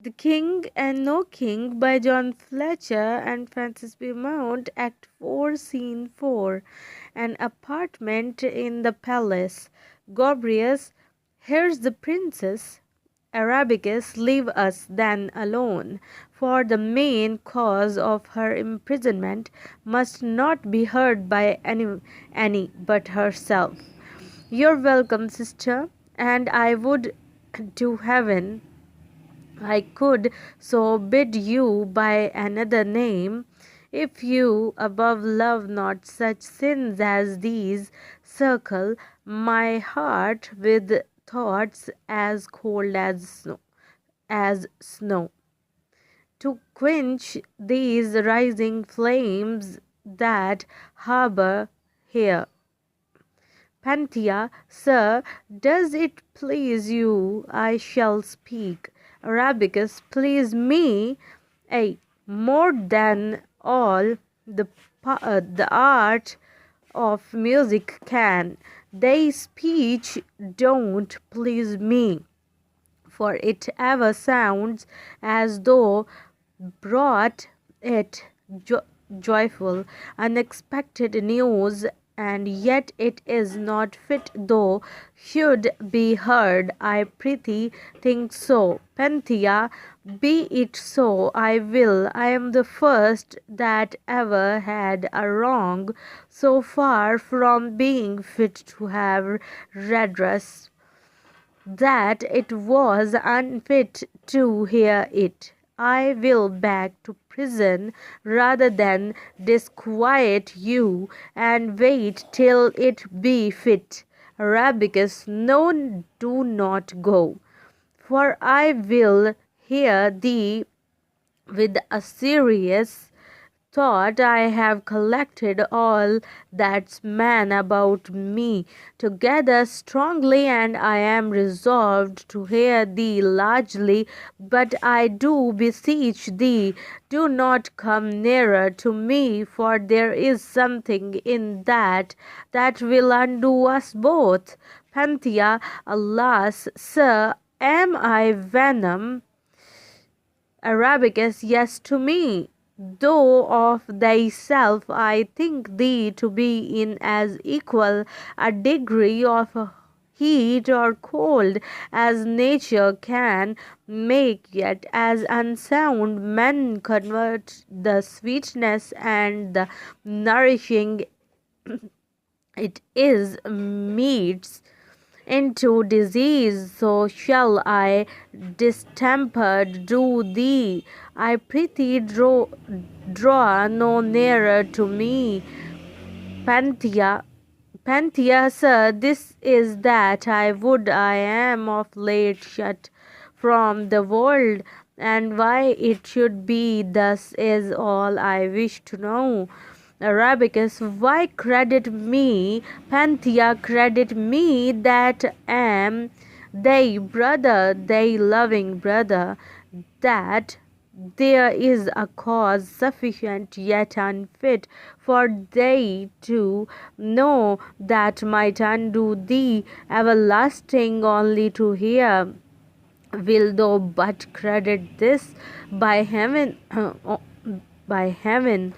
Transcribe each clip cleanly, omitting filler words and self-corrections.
The King and No King by John Fletcher and Francis Beaumont, Act 4, Scene 4. An apartment in the palace. Gobryas, here's the princess. Arabicus, leave us then alone, for the main cause of her imprisonment must not be heard by any but herself. You're welcome, sister, and I would to heaven I could so bid you by another name, if you above love not such sins as these circle my heart with thoughts as cold as snow. To quench these rising flames that harbor here. Panthea, sir, does it please you I shall speak? Arabicus, please me, ay, more than all the art of music can. They speech don't please me, for it ever sounds as though brought it joyful, unexpected news, and yet it is not fit though should be heard. I prithee think so. Panthea, be it so, I will. I am the first that ever had a wrong, so far from being fit to have redress, that it was unfit to hear it. I will back to prison rather than disquiet you, and wait till it be fit. Arabicus, no, do not go, for I will hear thee with a serious thought. I have collected all that's man about me together strongly, and I am resolved to hear thee largely. But I do beseech thee, do not come nearer to me, for there is something in that will undo us both. Panthea, alas, sir, am I venom? Arabicus, yes, to me, though of thyself I think thee to be in as equal a degree of heat or cold as nature can make, yet as unsound men convert the sweetness and the nourishing it is meets into disease, so shall I distempered do thee. I prithee draw no nearer to me. Panthea, sir, this is that I would. I am of late shut from the world, and why it should be thus is all I wish to know. Arabicus, why credit me? Panthea, credit me that am thy brother, thy loving brother, that there is a cause sufficient yet unfit for thee to know, that might undo thee everlasting only to hear. Will thou but credit this? By heaven, by heaven,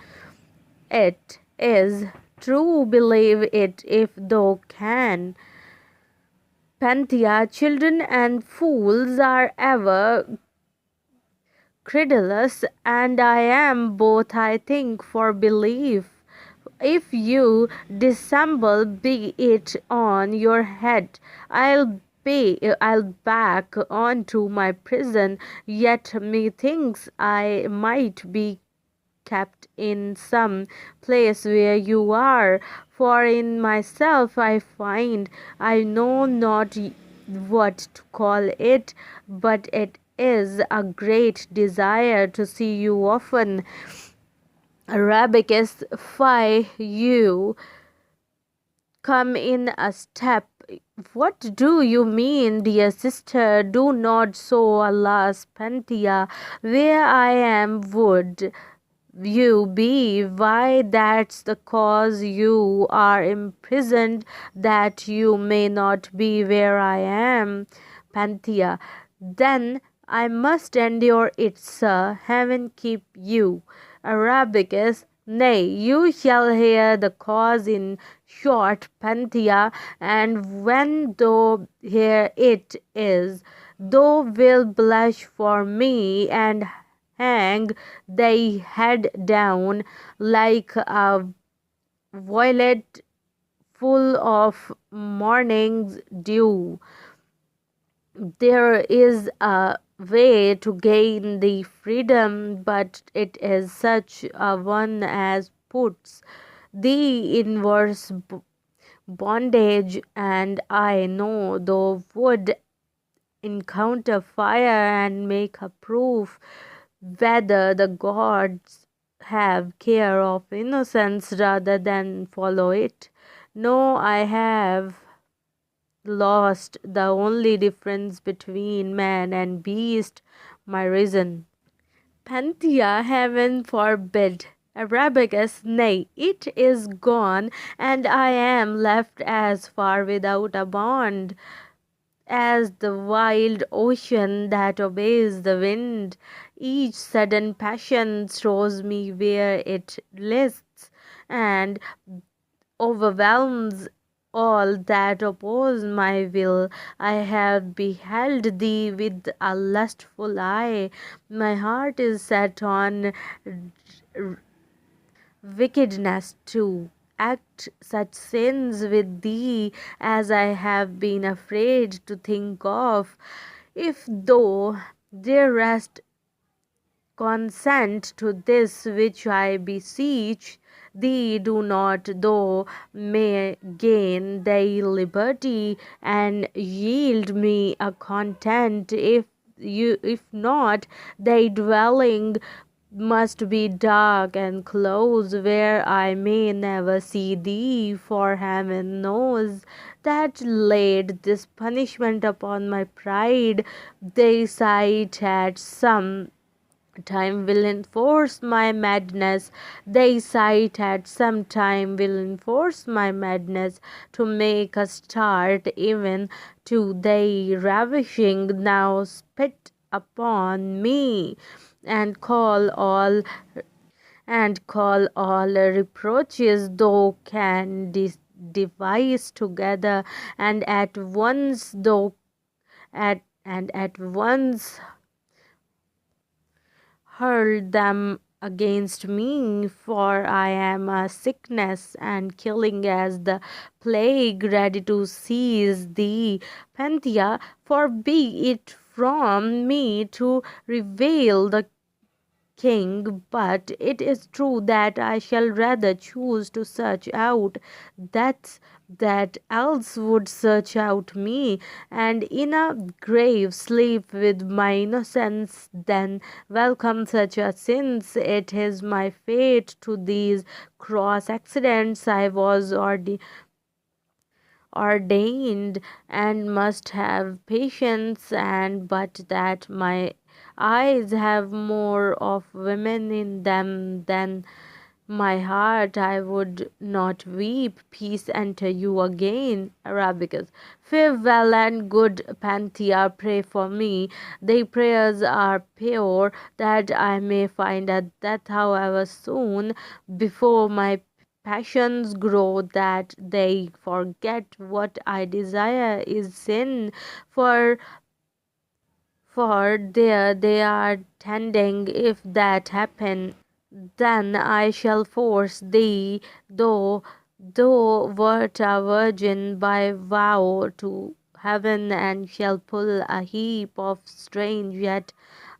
it is true, believe it if thou can. Panthea, children and fools are ever credulous, and I am both, I think, for belief. If you dissemble, be it on your head. I'll back on to my prison, yet methinks I might be kept in some place where you are, for in myself I find I know not what to call it, but it is a great desire to see you often. Arabicus, fie, you come in a step. What do you mean, dear sister? Do not so, alas, Panthea, where I am would you be. Why, that's the cause you are imprisoned, that you may not be where I am. Panthea, then I must endure it, sir. Heaven keep you. Arabicus, nay, you shall hear the cause in short, Panthea, and when thou hear it is, thou will blush for me and hang thy head down like a violet full of morning's dew. There is a way to gain the freedom, but it is such a one as puts thee in worse bondage, and I know thou would encounter fire and make a proof whether the gods have care of innocence rather than follow it. No, I have lost the only difference between man and beast, my reason. Panthea, heaven forbid. Arabicus, nay, it is gone, and I am left as far without a bond as the wild ocean that obeys the wind. Each sudden passion throws me where it lists, and overwhelms all that oppose my will. I have beheld thee with a lustful eye. My heart is set on wickedness to act such sins with thee as I have been afraid to think of. If thou darest consent to this which I beseech thee, do not thou may gain thy liberty and yield me a content. If not, thy dwelling must be dark and close, where I may never see thee, for heaven knows that laid this punishment upon my pride. Thy sight at some time will enforce my madness. Thy sight at some time will enforce my madness, to make a start even to thy ravishing. Now spit upon me and call all reproaches thou can devise together, and at once at once hurl them against me, for I am a sickness and killing as the plague, ready to seize thee. Panthea, for be it from me to reveal the king, but it is true that I shall rather choose to search out that else would search out me, and in a grave sleep with my innocence, than welcome such a since it is my fate. To these cross accidents I was ordained, and must have patience, and but that my eyes have more of women in them than my heart, I would not weep. Peace enter you again. Arabicus. Farewell and good Panthea, pray for me. Thy prayers are pure, that I may find a death, however soon, before my passions grow, that they forget what I desire is sin. For there they are tending. If that happen, then I shall force thee, though wert a virgin, by vow to heaven, and shall pull a heap of strange yet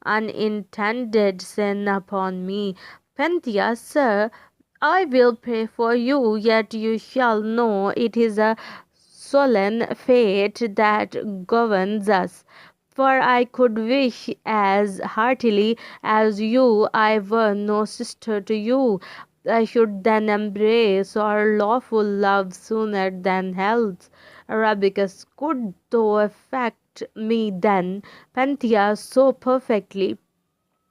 unintended sin upon me. Panthea, sir, I will pray for you, yet you shall know it is a solemn fate that governs us. For I could wish as heartily as you I were no sister to you. I should then embrace our lawful love sooner than health. Arabicus, could thou affect me then, Panthea, so perfectly?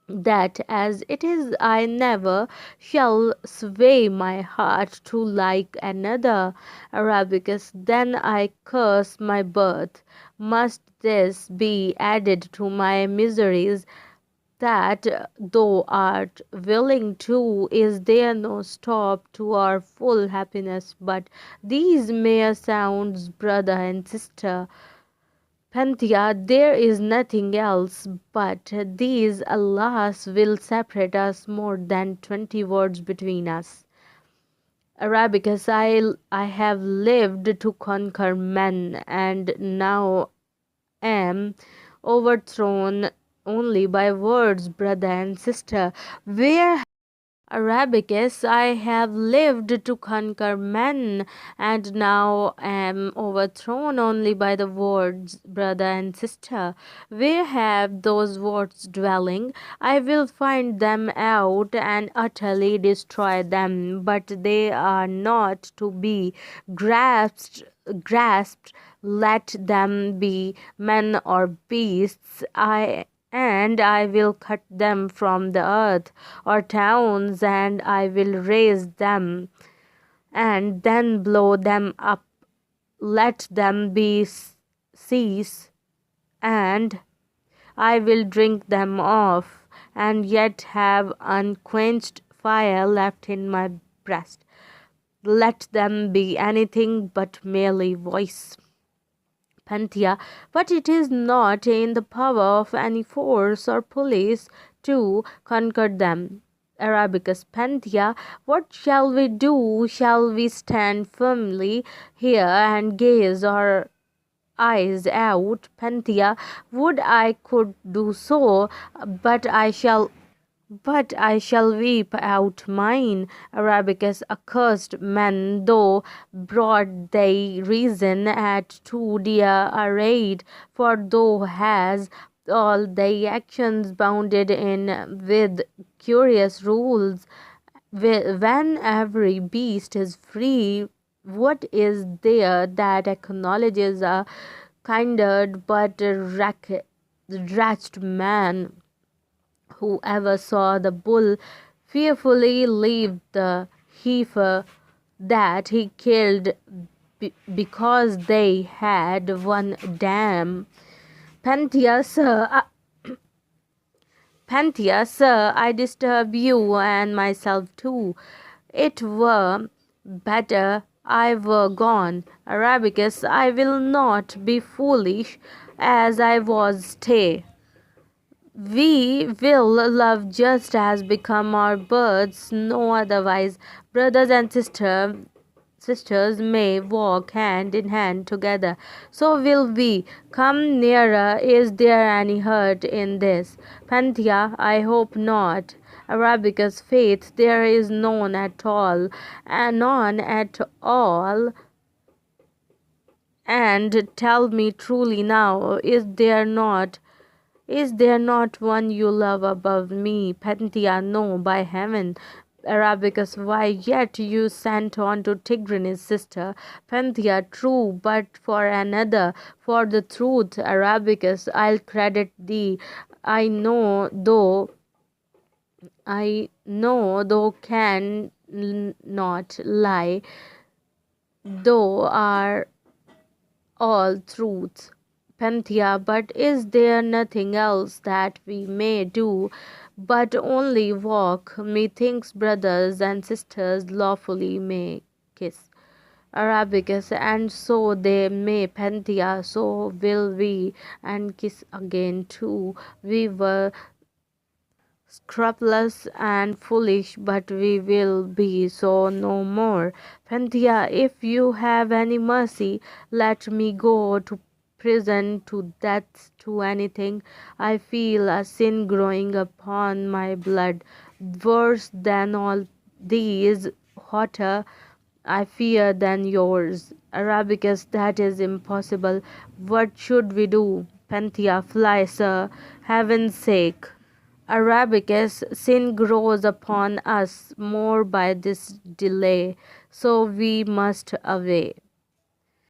that as it is I never shall sway my heart to like another Arabicus, then I curse my birth. Must this be added to my miseries, that thou art willing to, is there no stop to our full happiness but these mere sounds, brother and sister? Panthea, there is nothing else, but these, alas, will separate us more than 20 words between us. Arabicus, I have lived to conquer men, and now am overthrown only by words, brother and sister. Where Arabicus, I have lived to conquer men, and now am overthrown only by the words, brother and sister. Where have those words dwelling? I will find them out and utterly destroy them, but they are not to be grasped, let them be men or beasts. I will cut them from the earth, or towns, and I will raise them, and then blow them up. Let them be cease, and I will drink them off, and yet have unquenched fire left in my breast. Let them be anything but merely voice. Panthea, but it is not in the power of any force or police to conquer them. Arabicus, Panthea, what shall we do? Shall we stand firmly here and gaze our eyes out? Panthea, would I could do so, but I shall weep out mine. Arabicus, accursed men, though brought they reason at too dear a rate, for thou has all thy actions bounded in with curious rules. When every beast is free, what is there that acknowledges a kinder but wretched man? Whoever saw the bull fearfully leave the heifer that he killed because they had one dam? Panthea, sir, I disturb you and myself too. It were better I were gone. Arabicus, I will not be foolish as I was. Stay. We will love just as become our births, no otherwise. Brothers and sisters may walk hand in hand together. So will we. Come nearer. Is there any hurt in this? Panthea, I hope not. Arabicus, faith, there is none at all, and none at all. And tell me truly now, is there not one you love above me? Panthea, no, by heaven. Arabicus, why yet you sent on to Tigranes' sister. Panthea, true, but for another, for the truth. Arabicus, I'll credit thee. I know thou can not lie, thou are all truth. Panthea, but is there nothing else that we may do but only walk? Methinks brothers and sisters lawfully may kiss. Arabicus, and so they may. Panthea, so will we, and kiss again too. We were scrupulous and foolish, but we will be so no more. Panthea, if you have any mercy, let me go to prison, to death, to anything. I feel a sin growing upon my blood, worse than all these, hotter, I fear, than yours. Arabicus, that is impossible. What should we do? Panthea, fly, sir, heaven's sake. Arabicus, sin grows upon us more by this delay, so we must away.